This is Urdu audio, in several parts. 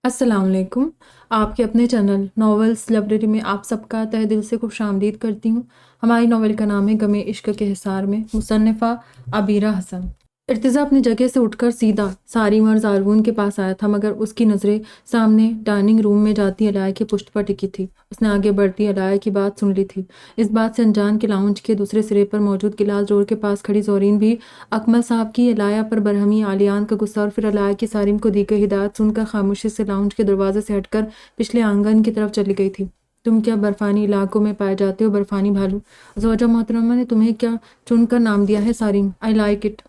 السلام علیکم۔ آپ کے اپنے چینل ناولز لائبریری میں آپ سب کا تہہ دل سے خوش آمدید کرتی ہوں۔ ہماری ناول کا نام ہے غم عشق کے حصار میں، مصنفہ عبیرہ حسن۔ ارتضیٰ اپنی جگہ سے اٹھ کر سیدھا سارم اور زارون کے پاس آیا تھا، مگر اس کی نظریں سامنے ڈائننگ روم میں جاتی علاء کی پشت پر ٹکی تھی۔ اس نے آگے بڑھتی علاء کی بات سن لی تھی۔ اس بات سے انجان کے لاؤنج کے دوسرے سرے پر موجود گلاس ڈور کے پاس کھڑی زورین بھی اکمل صاحب کی علاء پر برہمی، عالیان کا غصہ اور پھر علاء کی سارم کو دی گئی ہدایت سن کر خاموشی سے لاؤنج کے دروازے سے ہٹ کر پچھلے آنگن کی طرف چلی گئی تھی۔ تم کیا برفانی علاقوں میں پائے جاتے ہو برفانی بھالو؟ زوجہ محترمہ نے تمہیں کیا چن کر نام دیا ہے Saarim? I like it.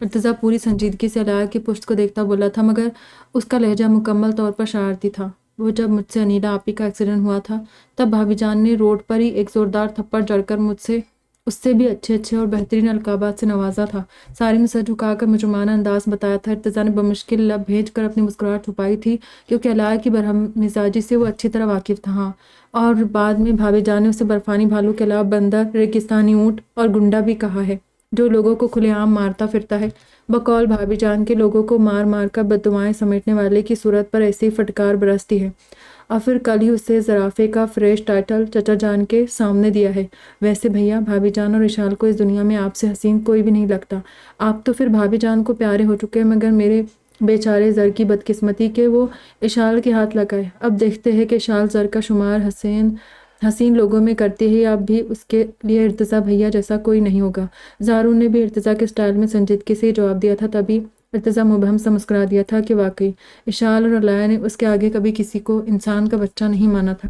Irtiza پوری سنجیدگی سے علاء کی پشت کو دیکھتا بولا تھا، مگر اس کا لہجہ مکمل طور پر شرارتی تھا۔ وہ جب مجھ سے انیلا آپی کا ایکسیڈنٹ ہوا تھا تب بھابی جان نے روڈ پر ہی ایک زوردار تھپڑ جڑ کر مجھ سے اس سے بھی اچھے اور بہترین القابات سے نوازا تھا۔ سارم نے سر جھکا کر مجرمانہ انداز بتایا تھا۔ ارتضیٰ نے بمشکل لب بھیج کر اپنی مسکراہٹ چھپائی تھی، کیونکہ علاء کی برہم مزاجی سے وہ اچھی طرح واقف تھا۔ ہاں، اور بعد میں بھابی جان نے اسے برفانی بھالو کے علاوہ بندر، ریگستانی اونٹ اور گنڈا بھی کہا ہے، جو لوگوں کو کھلے عام مارتا پھرتا ہے۔ بقول بھابی جان کے لوگوں کو مار مار کر بددعائیں سمیٹنے والے کی صورت پر ایسی فٹکار برستی ہے، اور پھر کل ہی اسے زرافے کا فریش ٹائٹل چچا جان کے سامنے دیا ہے۔ ویسے بھیا، بھابی جان اور اشال کو اس دنیا میں آپ سے حسین کوئی بھی نہیں لگتا۔ آپ تو پھر بھابی جان کو پیارے ہو چکے ہیں، مگر میرے بیچارے زر کی بدقسمتی کہ وہ اشال کے ہاتھ لگائے۔ اب دیکھتے ہیں کہ اشال زر کا شمار حسین لوگوں میں کرتی ہے یا اب بھی اس کے لیے ارتضیٰ بھیا جیسا کوئی نہیں ہوگا۔ زارون نے بھی ارتضیٰ کے سٹائل میں سنجیدگی سے جواب دیا تھا، تبھی ارتضیٰ مبہم سا مسکرا دیا تھا کہ واقعی اشال اور علاء نے اس کے آگے کبھی کسی کو انسان کا بچہ نہیں مانا تھا،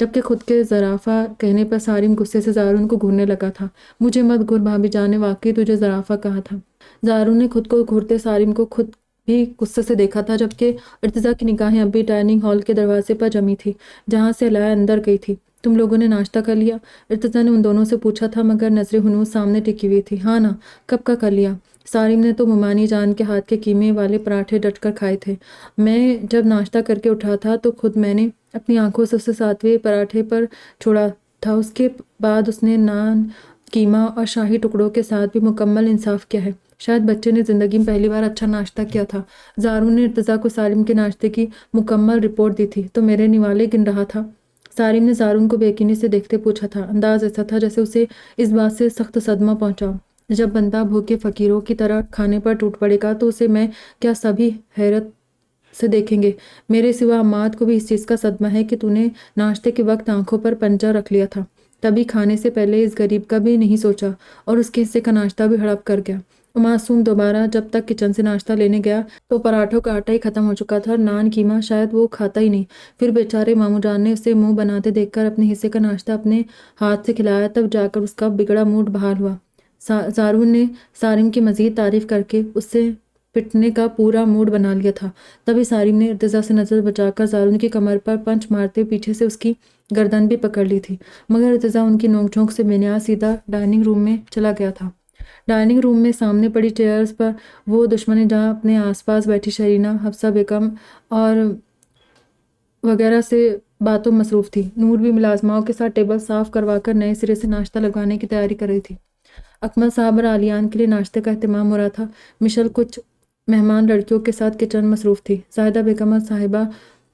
جبکہ خود کے زرافہ کہنے پر سارم غصے سے زارون کو گھورنے لگا تھا۔ مجھے مت گھور، بھابی جان نے واقعی تجھے زرافہ کہا تھا۔ زارون نے خود کو گھورتے سارم کو خود بھی غصے سے دیکھا تھا، جبکہ ارتضیٰ کی نگاہیں اب بھی ڈائننگ ہال کے دروازے پر جمی تھی جہاں سے علاء اندر گئی تھی۔ تم لوگوں نے ناشتہ کر لیا؟ ارتضیٰ نے ان دونوں سے پوچھا تھا، مگر نظریں ہنوز سامنے ٹکی ہوئی تھی۔ ہاں نا، کب کا کر لیا۔ سارم نے تو ممانی جان کے ہاتھ کے قیمے والے پراٹھے ڈٹ کر کھائے تھے۔ میں جب ناشتہ کر کے اٹھا تھا تو خود میں نے اپنی آنکھوں سے اسے 7ویں پراٹھے پر چھوڑا تھا۔ اس کے بعد اس نے نان، قیمہ اور شاہی ٹکڑوں کے ساتھ بھی مکمل انصاف کیا ہے۔ شاید بچے نے زندگی میں پہلی بار اچھا ناشتہ کیا تھا۔ زارون نے ارتضیٰ کو سارم کے ناشتے کی مکمل رپورٹ دی تھی۔ تو میرے نوالے گن رہا تھا؟ سارم نے زارون کو بے یقینی سے دیکھتے پوچھا تھا۔ انداز ایسا تھا جیسے اسے اس بات سے سخت صدمہ پہنچا ہو، جب بندہ بھوکے فقیروں کی طرح کھانے پر ٹوٹ پڑے گا تو اسے میں کیا سبھی حیرت سے دیکھیں گے۔ میرے سوا عماد کو بھی اس چیز کا صدمہ ہے کہ تو نے ناشتے کے وقت آنکھوں پر پنجہ رکھ لیا تھا، تبھی کھانے سے پہلے اس غریب کا بھی نہیں سوچا اور اس کے حصے کا ناشتہ بھی ہڑپ کر گیا۔ معصوم دوبارہ جب تک کچن سے ناشتہ لینے گیا تو پراٹھوں کا آٹا ہی ختم ہو چکا تھا اور نان قیمہ شاید وہ کھاتا ہی نہیں۔ پھر بیچارے ماموں جان نے اسے منہ بناتے دیکھ کر اپنے حصے کا ناشتہ اپنے ہاتھ سے کھلایا، تب جا کر اس کا بگڑا موڈ بحال ہوا۔ زارون نے سارم کی مزید تعریف کر کے اس سے پٹنے کا پورا موڈ بنا لیا تھا۔ تبھی سارم نے ارتضیٰ سے نظر بچا کر زارون کی کمر پر پنچ مارتے پیچھے سے اس کی گردن بھی پکڑ لی تھی، مگر ارتضیٰ ان کی نوک جھونک سے بے نیاز سیدھا ڈائننگ روم میں چلا گیا تھا۔ ڈائننگ روم میں سامنے پڑی چیئرز پر وہ دشمنیں جہاں اپنے آس پاس بیٹھی شرینہ، حفصہ بیگم اور وغیرہ سے باتوں مصروف تھی۔ نور بھی ملازماؤں کے ساتھ ٹیبل صاف کروا کر نئے سرے سے ناشتہ لگانے کی تیاری کر رہی تھی۔ اکمل صاحب اور عالیان کے لیے ناشتے کا اہتمام ہو رہا تھا۔ مشل کچھ مہمان لڑکیوں کے ساتھ کچن میں مصروف تھی۔ زاہدہ بیگم اور صاحبہ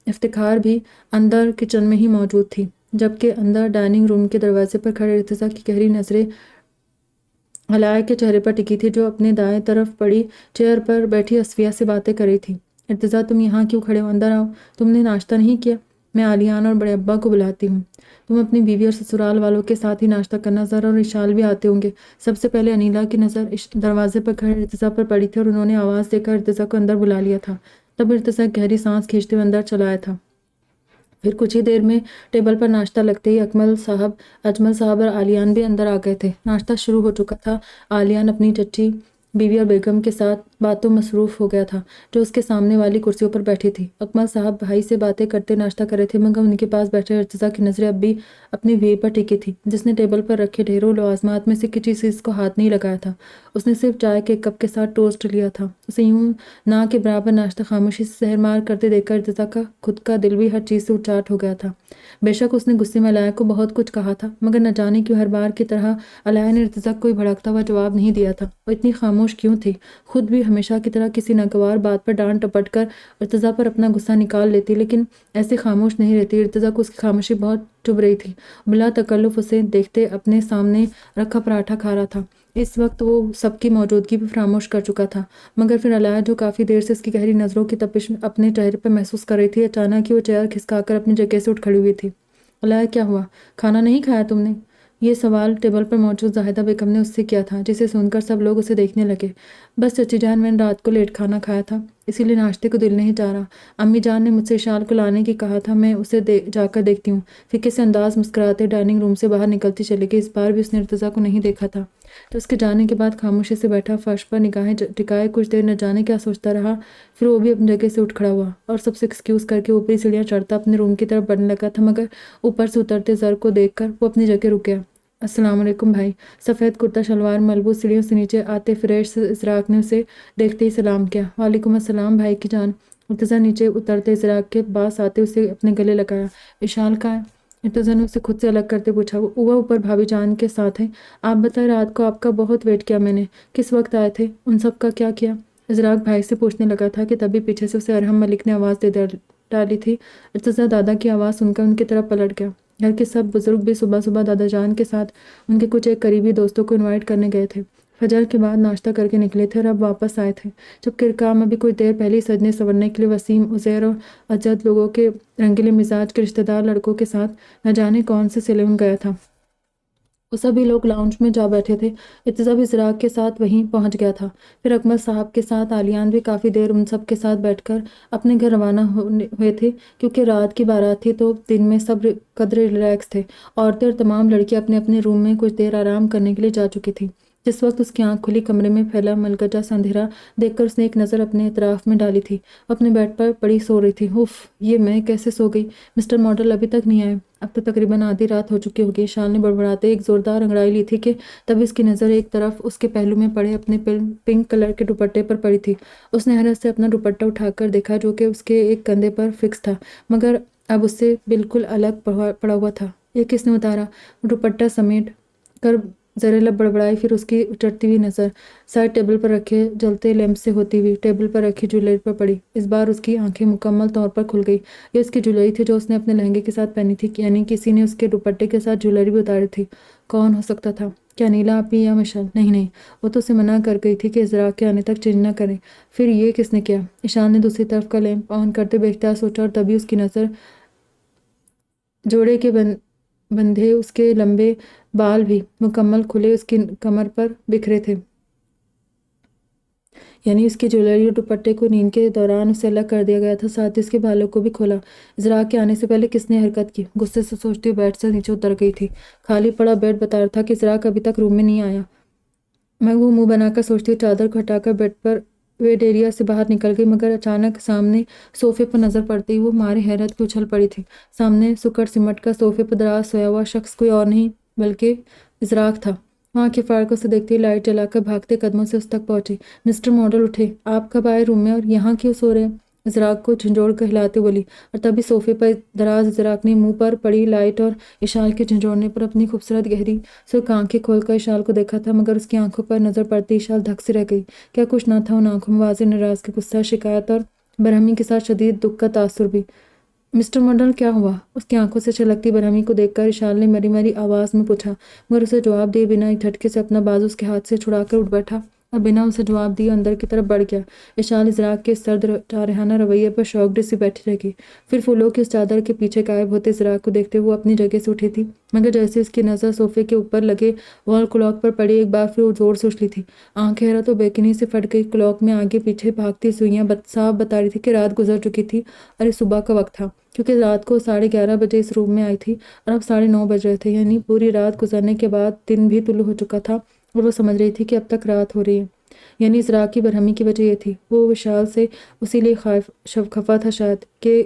افتخار بھی اندر کچن میں ہی موجود تھی، جبکہ اندر ڈائننگ روم کے دروازے پر کھڑے ارتضیٰ کی گہری نظریں علاء کے چہرے پر ٹکی تھی، جو اپنے دائیں طرف پڑی چیئر پر بیٹھی اصفیہ سے باتیں کر رہی تھی۔ ارتضیٰ، تم یہاں کیوں کھڑے ہو؟ اندر آؤ۔ تم نے ناشتہ نہیں کیا؟ میں عالیان اور بڑے ابا کو بلاتی ہوں۔ تم اپنی بیوی اور سسرال والوں کے ساتھ ہی ناشتہ کرنا، زر اور اشال بھی آتے ہوں گے۔ سب سے پہلے انیلا کی نظر دروازے پر کھڑے ارتضیٰ پر پڑی تھی اور انہوں نے آواز دے کر ارتضیٰ کو اندر بلا لیا تھا۔ تب ارتضیٰ گہری سانس کھینچتے ہوئے اندر چلا آیا تھا۔ پھر کچھ ہی دیر میں ٹیبل پر ناشتہ لگتے ہی اجمل صاحب اور عالیان بھی اندر آ گئے تھے۔ ناشتہ شروع ہو چکا تھا۔ عالیان اپنی چچی بیوی اور بیگم کے ساتھ باتوں مصروف ہو گیا تھا، جو اس کے سامنے والی کرسیوں پر بیٹھی تھی۔ اکمل صاحب بھائی سے باتیں کرتے ناشتہ کر رہے تھے، مگر ان کے پاس بیٹھے ارتضیٰ کی نظریں اب بھی اپنی بیوی پر ٹکی تھی، جس نے ٹیبل پر رکھے ڈھیروں لوازمات میں سے کسی چیز کو ہاتھ نہیں لگایا تھا۔ اس نے صرف چائے کے کپ کے ساتھ ٹوسٹ لیا تھا۔ اسے یوں نہ کے برابر ناشتہ خاموشی سے زہر مار کرتے دیکھ کر ارتضیٰ کا خود کا دل بھی ہر چیز سے اچاٹ ہو گیا تھا۔ بے شک اس نے غصے میں علاء کو بہت کچھ کہا تھا، مگر نہ جانے کیوں ہر بار کی طرح علاء نے ارتضیٰ کو کوئی بھڑکتا ہوا جواب نہیں دیا تھا۔ وہ اتنی خاموش کیوں تھی؟ خود بھی ہمیشہ کی طرح کسی ناگوار بات پر ڈانٹ ٹپٹ کر ارتضیٰ پر اپنا غصہ نکال لیتی، لیکن ایسے خاموش نہیں رہتی۔ ارتضیٰ کو اس کی خاموشی بہت چبھ رہی تھی۔ بلا تکلف اسے دیکھتے اپنے سامنے رکھا پراٹھا کھا رہا تھا۔ اس وقت وہ سب کی موجودگی بھی فراموش کر چکا تھا، مگر پھر علاء جو کافی دیر سے اس کی گہری نظروں کی تپش اپنے چہرے پر محسوس کر رہی تھی، اچانک ہی وہ چیئر کھسکا کر اپنی جگہ سے اٹھ کھڑی ہوئی تھی۔ علاء، کیا ہوا؟ کھانا نہیں کھایا تم نے؟ یہ سوال ٹیبل پر موجود زاہدہ بیگم نے اس سے کیا تھا، جسے سن کر سب لوگ اسے دیکھنے لگے۔ بس چچی جان، میں نے رات کو لیٹ کھانا کھایا تھا، اسی لیے ناشتے کو دل نہیں چاہ رہا۔ امی جان نے مجھ سے اشال کو لانے کی کہا تھا، میں اسے جا کر دیکھتی ہوں۔ فکر سے انداز مسکراتے ڈائننگ روم سے باہر نکلتی چلی گئی۔ اس بار بھی اس نے ارتضیٰ کو نہیں دیکھا تھا، تو اس کے جانے کے بعد خاموشی سے بیٹھا فرش پر نگاہیں ٹکائے کچھ دیر نہ جانے کیا سوچتا رہا۔ پھر وہ بھی اپنی جگہ سے اٹھ کھڑا ہوا اور سب سے ایکسکیوز کر کے اوپری سیڑھیاں چڑھتا اپنے روم کی طرف بڑھنے لگا تھا، مگر اوپر سے اترتے زر کو دیکھ کر وہ اپنی جگہ رک گیا۔ السلام علیکم بھائی۔ سفید کرتا شلوار ملبوس سیڑھیوں سے نیچے آتے فریش سے ازراق نے اسے دیکھتے ہی سلام کیا۔ وعلیکم السلام بھائی کی جان۔ ارتضیٰ نیچے اترتے ازراق کے پاس آتے اسے اپنے گلے لگایا۔ اشال کہاں ہے؟ ارتضیٰ نے اسے خود سے الگ کرتے پوچھا۔ وہ اوپر بھابھی جان کے ساتھ ہے۔ آپ بتائیں، رات کو آپ کا بہت ویٹ کیا میں نے۔ کس وقت آئے تھے؟ ان سب کا کیا کیا؟ ازراق بھائی سے پوچھنے لگا تھا کہ تبھی پیچھے سے اسے ارحم ملک نے آواز دے ڈالی تھی۔ ارتضیٰ دادا کی آواز سن کر ان کی طرف پلٹ گیا۔ گھر کے سب بزرگ بھی صبح صبح دادا جان کے ساتھ ان کے کچھ ایک قریبی دوستوں کو انوائٹ کرنے گئے تھے۔ فجر کے بعد ناشتہ کر کے نکلے تھے اور اب واپس آئے تھے، جبکہ رکام ابھی کچھ دیر پہلے ہی سجنے سنورنے کے لیے وسیم، عزیر اور اجد لوگوں کے رنگیلے مزاج کے رشتہ دار لڑکوں کے ساتھ نہ جانے کون سے سیلون گیا تھا۔ وہ سبھی لوگ لاؤنج میں جا بیٹھے تھے۔ ارتضیٰ بھی ازراق کے ساتھ وہیں پہنچ گیا تھا۔ پھر اکمل صاحب کے ساتھ عالیان بھی کافی دیر ان سب کے ساتھ بیٹھ کر اپنے گھر روانہ ہوئے تھے، کیونکہ رات کی بارات تھی تو دن میں سب قدرے ریلیکس تھے۔ عورتیں اور تمام لڑکیاں اپنے اپنے روم میں کچھ دیر آرام کرنے کے لیے جا چکی تھیں۔ جس وقت اس کی آنکھ کھلی، کمرے میں پھیلا ملگجا سا اندھیرا دیکھ کر اس نے ایک نظر اپنے اطراف میں ڈالی تھی۔ اپنے بیڈ پر پڑی سو رہی تھی۔ اف، یہ میں کیسے سو گئی؟ مسٹر ماڈل ابھی تک نہیں آئے؟ اب تو تقریباً آدھی رات ہو چکی ہوگی۔ شال نے بڑبڑاتے ایک زوردار انگڑائی لی تھی کہ تبھی اس کی نظر ایک طرف اس کے پہلو میں پڑے اپنے پنک کلر کے دوپٹے پر پڑی تھی۔ اس نے حیرت سے اپنا دوپٹہ اٹھا کر دیکھا، جو کہ اس کے ایک کندھے پر فکس تھا، مگر اب اس سے بالکل الگ پڑا ہوا تھا۔ یہ کس نے اتارا؟ دوپٹہ سمیٹ کر زر لب بڑبڑائی، پھر اس کی چڑھتی ہوئی نظر سائڈ ٹیبل پر رکھے جلتے لیمپ سے ہوتی ہوئی ٹیبل پر رکھی جویلری پر پڑی۔ اس بار اس کی آنکھیں مکمل طور پر کھل گئی۔ یہ اس کی جویلری تھی جو اس نے اپنے لہنگے کے ساتھ پہنی تھی، یعنی کسی نے اس کے دوپٹے کے ساتھ جویلری بھی اتاری تھی۔ کون ہو سکتا تھا؟ کیا نیلا آپی یا مشل؟ نہیں، وہ تو اسے منع کر گئی تھی کہ ازراق کے آنے تک چینج نہ کریں۔ پھر یہ کس نے کیا؟ ایشان نے دوسری طرف کا لیمپ آن کرتے بے اختیار سوچا، اور تبھی اس کی نظر جوڑے کے بندھے اس کے لمبے بال بھی مکمل کھلے اس کی کمر پر بکھرے تھے، یعنی اس کی جویلری اور دوپٹے کو نیند کے دوران اسے الگ کر دیا گیا تھا، ساتھ ہی اس کے بالوں کو بھی کھولا۔ ازراق کے آنے سے پہلے کس نے حرکت کی؟ غصے سے سوچتی ہوئی بیڈ سے نیچے اتر گئی تھی۔ خالی پڑا بیڈ بتا رہا تھا کہ ازراق ابھی تک روم میں نہیں آیا۔ میں وہ منہ بنا کر سوچتی ہوئی چادر کو ہٹا کر بیڈ پر ویٹ ایریا سے باہر نکل گئی، مگر اچانک سامنے صوفے پر نظر پڑتے ہی وہ مارے حیرت کے اچھل پڑی تھی۔ سامنے سکڑ سمٹ کر صوفے پر دراز سویا ہوا شخص کوئی اور نہیں بلکہ ازراق تھا۔ وہاں کے فائر کو اسے دیکھتے ہی لائٹ جلا کر بھاگتے قدموں سے اس تک پہنچی۔ مسٹر ماڈل اٹھے، آپ کب آئے روم میں اور یہاں کیوں سو رہے؟ ازراق کو جھنجھوڑ کر ہلاتے بولی، اور تبھی صوفے پر دراز ازراق نے منہ پر پڑی لائٹ اور اشال کے جھنجھوڑنے پر اپنی خوبصورت گہری سرخ آنکھیں کھول کر اشال کو دیکھا تھا، مگر اس کی آنکھوں پر نظر پڑتی اشال دھک سے رہ گئی۔ کیا کچھ نہ تھا ان آنکھوں میں؟ واضح ناراضگی، غصہ، شکایت اور برہمی کے ساتھ شدید دکھ کا تاثر بھی۔ مسٹر ماڈل کیا ہوا؟ اس کی آنکھوں سے چھلکتی برہمی کو دیکھ کر اشال نے مری مری آواز میں پوچھا، مگر اسے جواب دیے بنا ایک جھٹکے سے اپنا بازو اس کے ہاتھ سے چھڑا کر اٹھ بیٹھا اور بنا اسے جواب دیے اندر کی طرف بڑھ گیا۔ اشال ازراق کے اس سرد جارحانہ رویے پر شاکڈ سی بیٹھی رہ گئی۔ پھر پھولوں کی اس چادر کے پیچھے غائب ہوتے ازراق کو دیکھتے وہ اپنی جگہ سے اٹھی تھی، مگر جیسے اس کی نظر صوفے کے اوپر لگے وال کلاک پر پڑی، ایک بار پھر وہ زور سے اچھلی تھی۔ آنکھ حیرت و بیکنی سے پھٹ گئی۔ کلاک میں آگے پیچھے بھاگتی سوئیاں صاف بتا رہی تھی کہ رات گزر چکی تھی اور یہ صبح کا وقت تھا، کیونکہ رات کو 11:30 بجے اس روم میں آئی تھی اور اب 9:30 بج رہے تھے، یعنی پوری رات گزرنے کے بعد دن بھی طلوع ہو چکا تھا، اور وہ سمجھ رہی تھی کہ اب تک رات ہو رہی ہے۔ یعنی ازراق کی برہمی کی وجہ یہ تھی، وہ اشال سے اسی لیے خفا تھا شاید کہ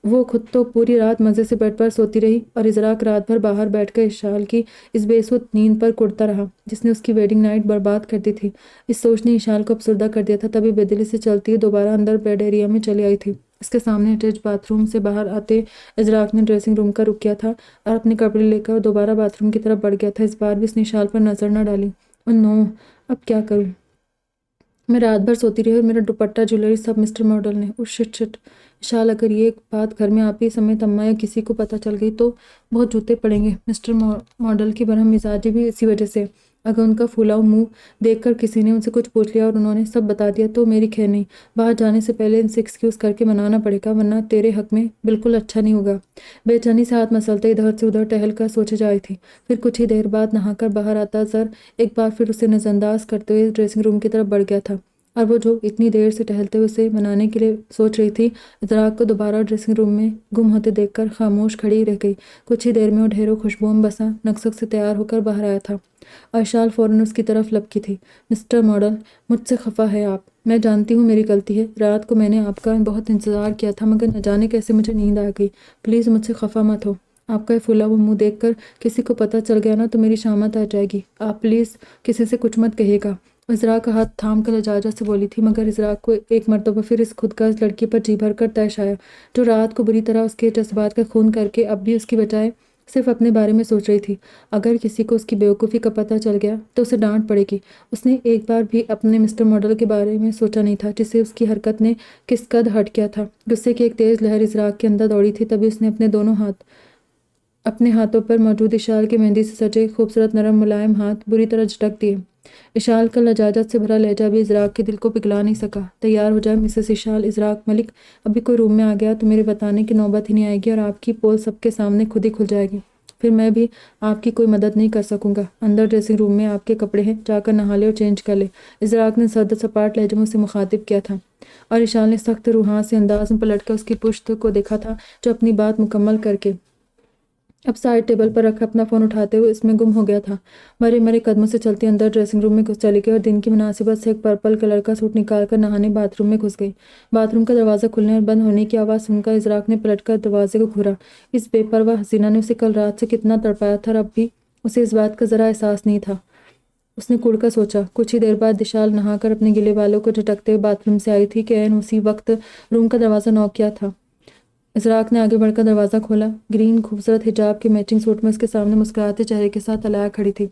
وہ خود تو پوری رات مزے سے بیڈ پر سوتی رہی اور ازراق رات بھر باہر بیٹھ کر اشال کی اس بے سود نیند پر کڑتا رہا جس نے اس کی ویڈنگ نائٹ برباد کر دی تھی۔ اس سوچ نے اشال کو افسردہ کر دیا تھا۔ تبھی بے دلی سے چلتی دوبارہ اندر بیڈ ایریا میں چلی آئی تھی۔ اس کے سامنے اٹیچ باتھ روم سے باہر آتے ازراق نے ڈریسنگ روم کا رخ کیا تھا اور اپنے کپڑے لے کر دوبارہ باتھ روم کی طرف بڑھ گیا تھا۔ اس بار بھی اس نے اشال پر نظر نہ ڈالی۔ اوہ نو، اب کیا کروں؟ میں رات بھر سوتی رہی اور میرا دوپٹہ جویلری سب مسٹر ماڈل نے۔ اور شٹ شٹ اشال، اگر یہ بات گھر میں آپ ہی سمیت اماں یا کسی کو پتہ چل گئی تو بہت جوتے پڑیں گے۔ مسٹر ماڈل کی برہم مزاجی بھی اسی وجہ سے۔ اگر ان کا پھولا ہوا منہ دیکھ کر کسی نے ان سے کچھ پوچھ لیا اور انہوں نے سب بتا دیا تو میری خیر نہیں۔ باہر جانے سے پہلے ان سے ایکسکیوز کر کے منانا پڑے گا، ورنہ تیرے حق میں بالکل اچھا نہیں ہوگا۔ بے چینی سے ہاتھ مسلتے ادھر سے ادھر ٹہل کر سوچے جا رہی تھی۔ پھر کچھ ہی دیر بعد نہا کر باہر آتا زر ایک بار پھر اسے نظر انداز کرتے ہوئے ڈریسنگ روم کی طرف بڑھ گیا تھا، اور وہ جو اتنی دیر سے ٹہلتے ہوئے اسے منانے کے لیے سوچ رہی تھی، ادراک کو دوبارہ ڈریسنگ روم میں گم ہوتے دیکھ کر خاموش کھڑی رہ گئی۔ کچھ ہی دیر میں وہ ڈھیروں خوشبوؤں میں بسا نقشک سے تیار ہو کر باہر آیا تھا، اور اشال فوراً اس کی طرف لپکی تھی۔ مسٹر ماڈل، مجھ سے خفا ہے آپ؟ میں جانتی ہوں میری غلطی ہے، رات کو میں نے آپ کا بہت انتظار کیا تھا مگر نہ جانے کیسے مجھے نیند آ گئی۔ پلیز مجھ سے خفا مت ہو۔ آپ کا یہ پھولا ہوا منہ دیکھ کر کسی کو پتہ چل گیا نا تو میری شامت آ جائے گی۔ آپ پلیز کسی سے کچھ مت کہیے گا۔ اذرا کا ہاتھ تھام کر لجاجت سے بولی تھی، مگر اذرا کو ایک مرتبہ پھر اس خودغرض لڑکی پر جی بھر کر طیش آیا، جو رات کو بری طرح اس کے جذبات کا خون کر کے اب بھی اس کی بجائے صرف اپنے بارے میں سوچ رہی تھی۔ اگر کسی کو اس کی بیوقوفی کا پتہ چل گیا تو اسے ڈانٹ پڑے گی۔ اس نے ایک بار بھی اپنے مسٹر ماڈل کے بارے میں سوچا نہیں تھا، جسے اس کی حرکت نے کس قد ہرٹ کیا تھا۔ غصے کی ایک تیز لہر اذرا کے اندر دوڑی تھی، تبھی اس نے اپنے ہاتھوں پر موجود اشال کے مہندی سے سجے خوبصورت نرم ملائم ہاتھ بری طرح جھٹک دیے۔ اشال کا لجاجت سے بھرا لہجہ بھی اذراک کے دل کو پگھلا نہیں سکا۔ تیار ہو جائے مسز اشال، اذراک ملک ابھی کوئی روم میں آ گیا تو میرے بتانے کی نوبت ہی نہیں آئے گی اور آپ کی پول سب کے سامنے خود ہی کھل جائے گی۔ پھر میں بھی آپ کی کوئی مدد نہیں کر سکوں گا۔ اندر ڈریسنگ روم میں آپ کے کپڑے ہیں، جا کر نہا لے اور چینج کر لے، اذراک نے سرد سپاٹ لہجے میں اسے مخاطب کیا تھا، اور اشال نے سخت روحاں سے انداز میں پلٹ کر اس کی پشت کو دیکھا تھا، جو اپنی بات مکمل کر کے اب سائڈ ٹیبل پر رکھا اپنا فون اٹھاتے ہوئے اس میں گم ہو گیا تھا۔ مرے مرے قدموں سے چلتی اندر ڈریسنگ روم میں گھس چلی گئی اور دن کی مناسبت سے ایک پرپل کلر کا سوٹ نکال کر نہانے باتھ روم میں گھس گئی۔ باتھ روم کا دروازہ کھلنے اور بند ہونے کی آواز سن کر اذراک نے پلٹ کر دروازے کو گھورا۔ اس بے پرواہ حسینہ نے اسے کل رات سے کتنا تڑپایا تھا اور اب بھی اسے اس بات کا ذرا احساس نہیں تھا۔ اس نے کڑ کر سوچا۔ کچھ ہی دیر بعد اشال نہا کر اپنے گلے بالوں کو جھٹکتے ہوئے باتھ روم سے آئی تھی کہ عین اسی وقت روم کا دروازہ نوک کیا تھا۔ اذراک نے آگے بڑھ کر دروازہ کھولا۔ گرین خوبصورت حجاب کے میچنگ سوٹ میں اس کے سامنے مسکراتے چہرے کے ساتھ علاء کھڑی تھی۔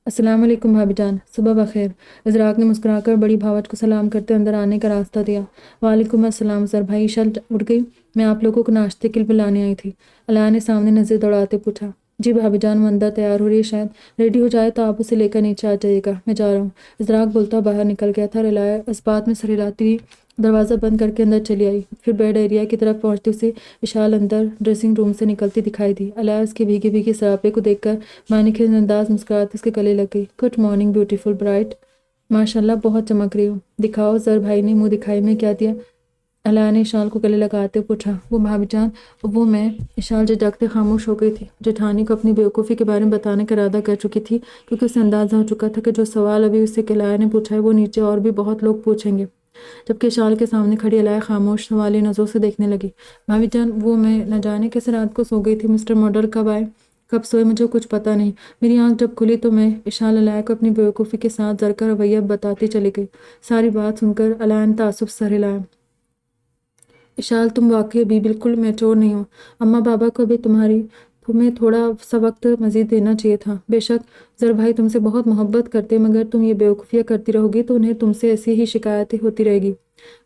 السلام علیکم بھابی جان، صبح بخیر۔ اذراک نے مسکرا کر بڑی بھاوج کو سلام کرتے اندر آنے کا راستہ دیا۔ وعلیکم السلام سر بھائی، عشاء اٹھ گئی؟ میں آپ لوگوں کو ناشتے کے لیے بلانے آئی تھی، علاء نے سامنے نظر دوڑاتے پوچھا۔ جی بھابی جان، وہ اندر تیار ہو رہی ہے، شاید ریڈی ہو جائے تو آپ اسے لے کر نیچے آ جائیے گا، میں جا رہا ہوں۔ اذراک بولتا باہر نکل گیا تھا اور علاء اس بات میں سر ہلاتی ہوئی دروازہ بند کر کے اندر چلی آئی۔ پھر بیڈ ایریا کی طرف پہنچتے اسے اشال اندر ڈریسنگ روم سے نکلتی دکھائی دی۔ علاء اس کے بھیگے بھیگے سراپے کو دیکھ کر معنی خیز انداز مسکراتے اس کے گلے لگ گئی۔ گڈ مارننگ بیوٹیفل برائٹ، ماشاء اللہ بہت چمک رہی ہو۔ دکھاؤ، زر بھائی نے منہ دکھائی میں کیا دیا؟ علاء نے اشال کو گلے لگاتے پوچھا۔ وہ بھابی جان، وہ میں اشال جھجکتے خاموش ہو گئی تھی۔ جیٹھانی کو اپنی بیوقوفی کے بارے میں بتانے کا ارادہ کر چکی تھی، کیونکہ اسے اندازہ ہو چکا تھا کہ جو سوال ابھی اس سے علاء نے پوچھا ہے وہ نیچے اور بھی بہت لوگ پوچھیں گے۔ جبکہ اشال کے سامنے کھڑی علاء خاموش سوالی نظروں سے دیکھنے لگی۔ بھابی جان، وہ میں نہ جانے کیسے رات کو سو گئی تھی، مسٹر ماڈل کب آئے کب سوئے مجھے کچھ پتہ نہیں۔ میری آنکھ جب کھلی تو میں اشال علاء کو اپنی بیوقوفی کے ساتھ زر کا رویہ بتاتی چلی گئی۔ ساری بات سن کر علاء نے تعصب سے سر ہلایا۔ اشال، تم واقعی ابھی بالکل میچور نہیں ہو۔ اماں بابا کو ابھی تمہیں تھوڑا سا وقت مزید دینا چاہیے تھا۔ بے شک زر بھائی تم سے بہت محبت کرتے، مگر تم یہ بیوقوفیاں کرتی رہو گی تو انہیں تم سے ایسی ہی شکایتیں ہوتی رہے گی۔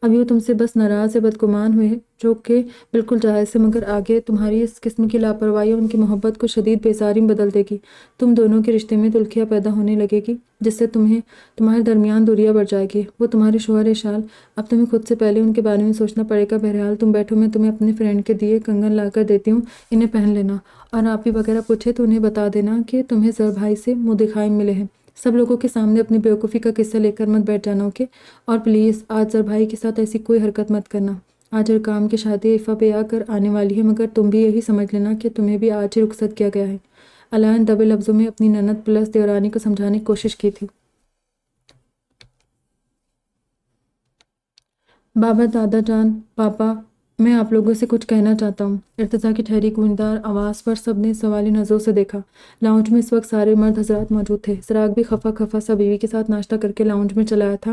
ابھی وہ تم سے بس ناراض یا بدگمان ہوئے ہیں، جو کہ بالکل جائز ہے، مگر آگے تمہاری اس قسم کی لاپرواہی ان کی محبت کو شدید بیزاری میں بدل دے گی۔ تم دونوں کے رشتے میں تلخیاں پیدا ہونے لگے گی، جس سے تمہارے درمیان دوریاں بڑھ جائے گی۔ وہ تمہارے شوہر اشال، اب تمہیں خود سے پہلے ان کے بارے میں سوچنا پڑے گا۔ بہرحال تم بیٹھو، میں تمہیں اپنے فرینڈ کے دیے کنگن لا کر دیتی ہوں، انہیں پہن لینا، اور آپ ہی وغیرہ پوچھے تو انہیں بتا دینا کہ تمہیں زر بھائی سے منہ دکھائی ملے ہیں۔ سب لوگوں کے سامنے اپنی بیوقوفی کا قصہ لے کر مت بیٹھ جانا، اوکے؟ اور پلیز آج زر بھائی کے ساتھ ایسی کوئی حرکت مت کرنا۔ آج ارکام کی شادی ایفا پہ آ کر آنے والی ہے، مگر تم بھی یہی سمجھ لینا کہ تمہیں بھی آج ہی رخصت کیا گیا ہے۔ علاء نے دبے لفظوں میں اپنی نند پلس دیورانی کو سمجھانے کی کوشش کی تھی۔ بابا، دادا جان، پاپا، میں آپ لوگوں سے کچھ کہنا چاہتا ہوں۔ ارتضیٰ کی ٹھہری گونجدار آواز پر سب نے سوالی نظروں سے دیکھا۔ لاؤنج میں اس وقت سارے مرد حضرات موجود تھے۔ سراگ بھی خفا خفا سا بیوی کے ساتھ ناشتہ کر کے لاؤنج میں چلا آیا تھا،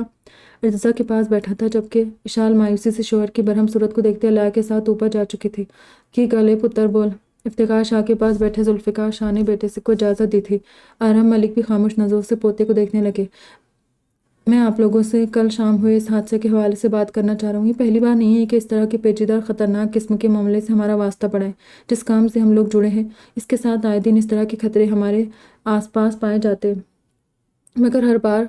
ارتضیٰ کے پاس بیٹھا تھا، جبکہ اشال مایوسی سے شوہر کی برہم صورت کو دیکھتے علاء کے ساتھ اوپر جا چکی تھی۔ کی گلے پتر بول۔ افتخار شاہ کے پاس بیٹھے ذوالفقار شاہ نے بیٹے کو اجازت دی تھی۔ ارحم ملک بھی خاموش نظروں سے پوتے کو دیکھنے لگے۔ میں آپ لوگوں سے کل شام ہوئے اس حادثے کے حوالے سے بات کرنا چاہ رہا ہوں۔ یہ پہلی بار نہیں ہے کہ اس طرح کے پیچیدہ اور خطرناک قسم کے معاملے سے ہمارا واسطہ پڑا ہے۔ جس کام سے ہم لوگ جڑے ہیں اس کے ساتھ آئے دن اس طرح کے خطرے ہمارے آس پاس پائے جاتے ہیں، مگر ہر بار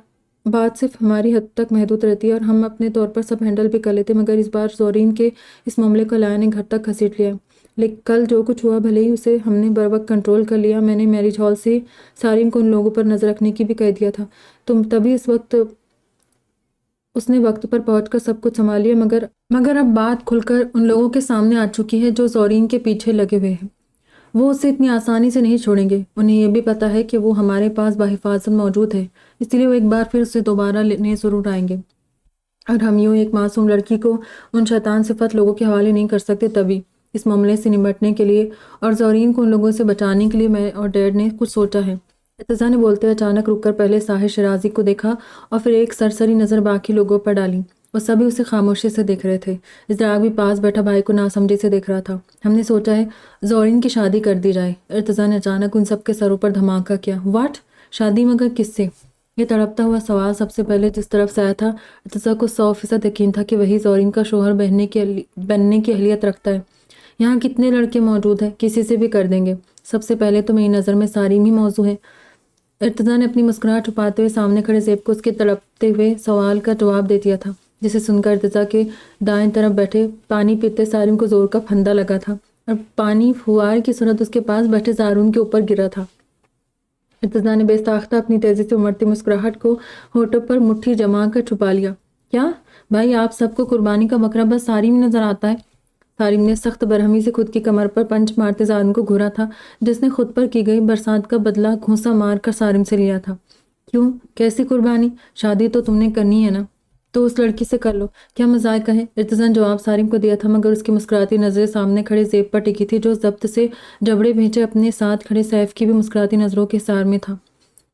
بات صرف ہماری حد تک محدود رہتی ہے اور ہم اپنے طور پر سب ہینڈل بھی کر لیتے ہیں، مگر اس بار زورین کے اس معاملے کو لایا نے گھر تک گھسیٹ لیا ہے۔ لیکن کل جو کچھ ہوا بھلے ہی اسے ہم نے بروقت کنٹرول کر لیا۔ میں نے میرج ہال سے سارم کو ان لوگوں پر نظر رکھنے کی بھی کہہ دیا تھا، تبھی اس نے وقت پر پہنچ کر سب کچھ سنبھال لیا، مگر اب بات کھل کر ان لوگوں کے سامنے آ چکی ہے جو زورین کے پیچھے لگے ہوئے ہیں۔ وہ اسے اتنی آسانی سے نہیں چھوڑیں گے۔ انہیں یہ بھی پتا ہے کہ وہ ہمارے پاس بحفاظت موجود ہے، اس لیے وہ ایک بار پھر اسے دوبارہ لینے ضرور آئیں گے، اور ہم یوں ایک معصوم لڑکی کو ان شیطان صفت لوگوں کے حوالے نہیں کر سکتے۔ تبھی اس معاملے سے نمٹنے کے لیے اور زورین کو ان لوگوں سے بچانے کے لیے میں اور ڈیڈ نے کچھ سوچا ہے۔ ارتضیٰ نے بولتے اچانک رک کر پہلے ساحر شیرازی کو دیکھا اور پھر ایک سرسری نظر باقی لوگوں پر ڈالی۔ وہ سبھی اسے خاموشی سے دیکھ رہے تھے۔ ازدراق بھی پاس بیٹھا بھائی کو ناسمجھی سے دیکھ رہا تھا۔ ہم نے سوچا ہے زورین کی شادی کر دی جائے۔ ارتضیٰ نے اچانک ان سب کے سروں پر دھماکہ کیا۔ واٹ؟ شادی مگر کس سے؟ یہ تڑپتا ہوا سوال سب سے پہلے جس طرف سے آیا تھا، ارتضیٰ کو 100% یقین تھا کہ وہی زورین کا شوہر بننے کی اہلیت رکھتا ہے۔ یہاں کتنے لڑکے موجود ہیں، کسی سے بھی کر دیں گے۔ سب سے پہلے تو میری نظر میں سارم ہی موضوع ہے۔ ارتضیٰ نے اپنی مسکراہٹ چھپاتے ہوئے سامنے کھڑے زیب کو اس کے تڑپتے ہوئے سوال کا جواب دے دیا تھا، جسے سن کر ارتضیٰ کے دائیں طرف بیٹھے پانی پیتے سارم کو زور کا پھندا لگا تھا اور پانی پھوار کی صورت اس کے پاس بیٹھے زارون کے اوپر گرا تھا۔ ارتضیٰ نے بے ساختہ اپنی تیزی سے امڑتی مسکراہٹ کو ہونٹوں پر مٹھی جما کر چھپا لیا۔ کیا بھائی، آپ سب کو قربانی کا بکرا بس سارم نظر آتا ہے؟ سارم نے سخت برہمی سے خود کی کمر پر پنچ مارتے زارون کو گھورا تھا، جس نے خود پر کی گئی برسات کا بدلہ گھونسا مار کر سارم سے لیا تھا۔ کیوں؟ کیسی قربانی؟ شادی تو تم نے کرنی ہے نا، تو اس لڑکی سے کر لو، کیا مذائقہ ہے؟ ارتضیٰ نے جواب سارم کو دیا تھا، مگر اس کی مسکراتی نظریں سامنے کھڑے زیب پر ٹکی تھی، جو ضبط سے جبڑے بھیجے اپنے ساتھ کھڑے سیف کی بھی مسکراتی نظروں کے حصار میں تھا۔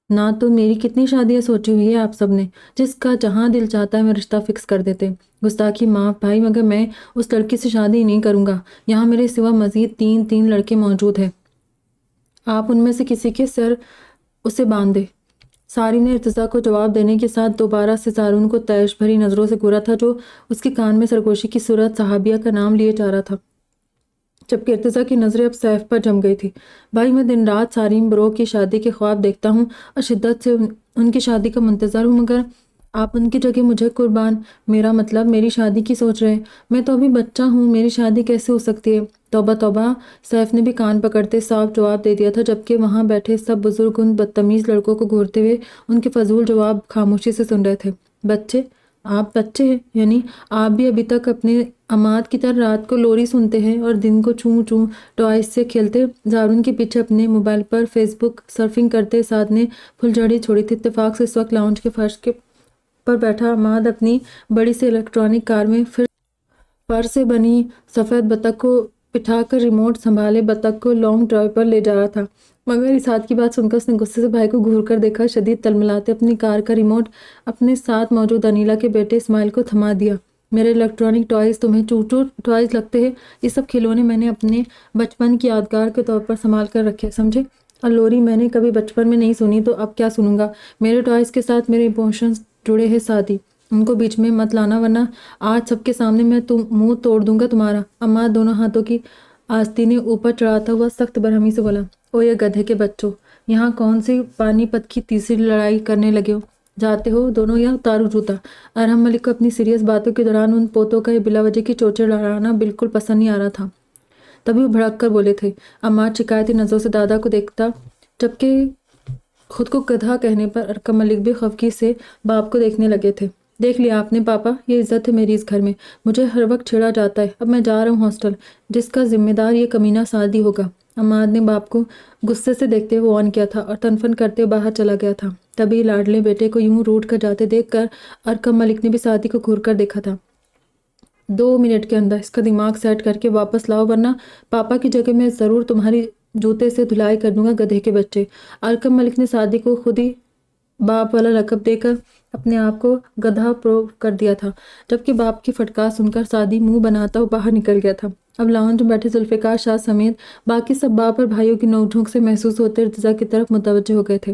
نہ تو میری کتنی شادیاں سوچی ہوئی ہے آپ سب نے، جس کا جہاں دل چاہتا ہے میں رشتہ فکس کر دیتے۔ گستاخی معاف بھائی، مگر میں اس لڑکی سے شادی نہیں کروں گا۔ یہاں میرے سوا مزید تین لڑکے موجود ہیں، آپ ان میں سے کسی کے سر اسے باندھ دے۔ سارم نے ارتضیٰ کو جواب دینے کے ساتھ دوبارہ سے زارون کو تیش بھری نظروں سے گھورا تھا، جو اس کے کان میں سرگوشی کی صورت صحابیہ کا نام لیے جا رہا تھا، جبکہ ارتضیٰ کی نظریں اب سیف پر جم گئی تھی۔ بھائی، میں دن رات سارم برو کی شادی کے خواب دیکھتا ہوں اور شدت سے ان کی شادی کا منتظر ہوں، مگر آپ ان کی جگہ مجھے قربان، میرا مطلب میری شادی کی سوچ رہے ہیں۔ میں تو ابھی بچہ ہوں، میری شادی کیسے ہو سکتی ہے؟ توبہ توبہ، سیف نے بھی کان پکڑتے صاف جواب دے دیا تھا، جبکہ وہاں بیٹھے سب بزرگ ان بدتمیز لڑکوں کو گھورتے ہوئے ان کے فضول جواب خاموشی سے سن رہے تھے۔ بچے؟ آپ بچے ہیں؟ یعنی آپ بھی ابھی تک اپنے عماد کی طرح رات کو لوری سنتے ہیں اور دن کو چوں چوں ٹوائز سے کھیلتے؟ زارون کے پیچھے اپنے موبائل پر فیس بک سرفنگ کرتے ساتھ نے پھلجھڑی چھوڑی تھی۔ اتفاق سے اس وقت لاؤنج کے فرش پر بیٹھا عماد اپنی بڑی سی الیکٹرانک کار میں فر سے بنی سفید بطخ کو بٹھا کر ریموٹ سنبھالے بطخ کو لانگ ڈرائیو پر لے جا رہا تھا، مگر اس حادثے کی بات سن کر اس نے غصے سے بھائی کو گھور کر دیکھا، شدید تلملاتے اپنی کار کا ریموٹ اپنے ساتھ موجود انیلا کے بیٹے اسماعیل کو تھما دیا۔ میرے الیکٹرانک ٹوائز تمہیں چوچو ٹوائز لگتے ہیں؟ یہ سب کھلونے میں نے اپنے بچپن کی یادگار کے طور پر سنبھال کر رکھے، سمجھے؟ اور لوری میں نے کبھی بچپن میں نہیں سنی، تو اب کیا سنوں گا؟ میرے ٹوائز کے ساتھ میرے ایموشنز جڑے ہیں ساتھی، ان کو بیچ میں مت لانا، ورنہ آج سب کے سامنے میں منہ توڑ دوں گا تمہارا۔ عماد دونوں ہاتھوں کی آستینیں اوپر چڑھاتا ہوا سخت برہمی سے بولا۔ او یہ گدھے کے بچوں، یہاں کون سی پانی پت کی تیسری لڑائی کرنے لگے ہو؟ جاتے ہو دونوں یا اتارو جوتا؟ ارحم ملک کو اپنی سیریس باتوں کے دوران ان پوتوں کا یہ بلا وجہ کی چوچے لڑانا بالکل پسند نہیں آ رہا تھا، تبھی وہ بھڑک کر بولے تھے۔ عماد شکایتی نظروں سے دادا کو دیکھتا، جبکہ خود کو گدھا کہنے پر ارحم ملک بھی خفگی سے باپ کو دیکھنے لگے تھے۔ دیکھ لیا آپ نے پاپا، یہ عزت ہے میری اس گھر میں، مجھے ہر وقت چھیڑا جاتا ہے، اب میں جا رہا ہوں ہاسٹل، جس کا ذمہ دار یہ کمینہ سعدی ہوگا۔ عماد نے باپ کو غصے سے دیکھتے ہوئے آن کیا تھا اور تنفن کرتے ہوئے باہر چلا گیا تھا، تبھی لاڈلے بیٹے کو یوں روٹ کر جاتے دیکھ کر ارحم ملک نے بھی سعدی کو گھور کر دیکھا تھا۔ 2 منٹ کے اندر اس کا دماغ سیٹ کر کے واپس لاؤ، ورنہ پاپا کی جگہ میں ضرور تمہاری جوتے سے دھلائی کر دوں گا، گدھے کے بچے۔ ارحم ملک نے سعدی کو خود ہی باپ والا لقب دے کر اپنے آپ کو گدھا پروو کر دیا تھا، جبکہ باپ کی فٹکار سن کر سعدی منہ بناتا ہوا باہر نکل گیا تھا۔ اب لاؤنج میں بیٹھے ذوالفقار شاہ سمیت باقی سب باپ اور بھائیوں کی نوک جھونک سے محسوس ہوتے ارتضیٰ کی طرف متوجہ ہو گئے تھے۔